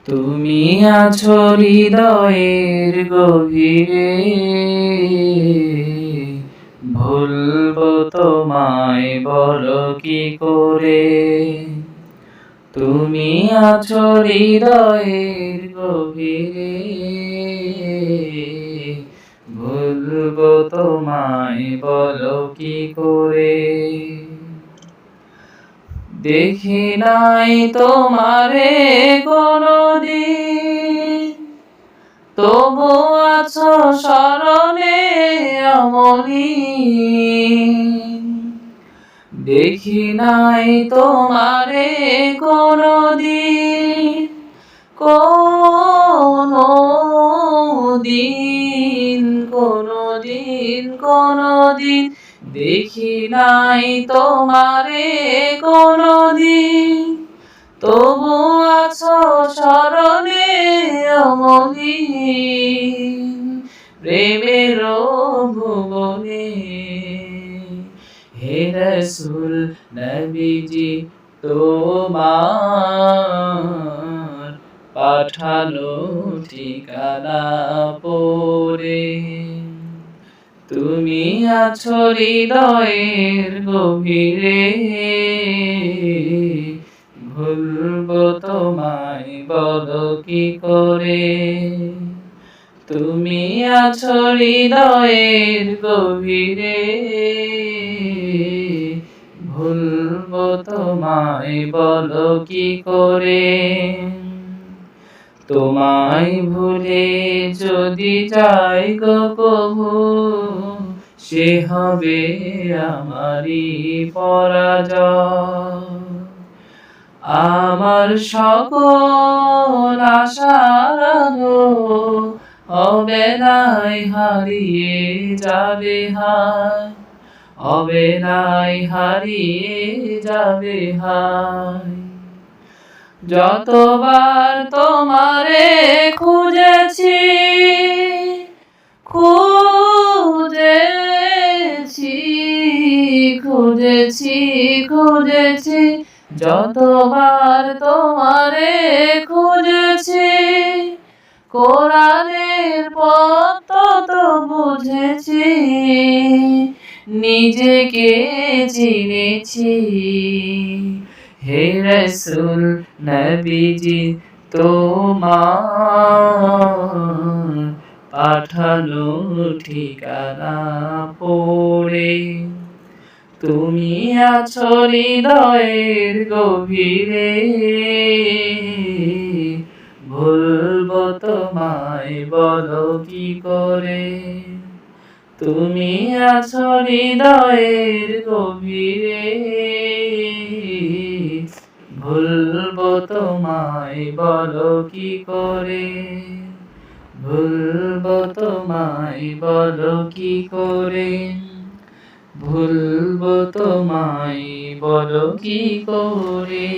তুমি আছো হৃদয়ের গভীরে, ভুলবো তোমায় বলো কি করে। তুমি আছো হৃদয়ের গভীরে, ভুলবো তোমায় বলো কি করে। দেখি নাই তোমারে কোনদিন, তবু আছো স্মরণে অমলিন। দেখি নাই তোমারে কোনদিন, কোনদিন কোনদিন কোনদিন। দেখি নাই তোমারে কোনদিন, তবু আছো স্মরণে অমলিন। প্রেমের ভুবনে হে রাসূল নবীজি, তোমার পাঠানো ঠিকানা পড়ে। তুমি আছো হৃদয়ের গভীরে, ভুলবো তোমায় বলো কি করে। তুমি আছো হৃদয়ের গভীরে, ভুলবো তোমায় বলো কি করে। তোমায় ভুলে যদি যাই গো কভু, সে হবে আমারই পরাজয়। আমার সকল আশার আলো অবেলায় হারিয়ে যাবে হায়, অবেলায় হারিয়ে যাবে হায়। যতবার তোমারে খুঁজেছি, খুঁজেছি খুঁজেছি খুঁজেছি, যতবার তোমারে খুঁজেছি, কোরআনের পথ তো বুঝেছি, নিজেকে চিনেছি। হে রাসূল নবীজি, তোমার পাঠানো ঠিকানা পড়ে। তুমি আছো হৃদয়ের গভীরে, ভুলবো তোমায় বলো কি করে। তুমি আছো হৃদয়ের গভীরে, ভুলবো তোমায় বলো কি করে। ভুলবো তোমায় বলো কি করে। ভুলবো তোমায় বলো কি করে।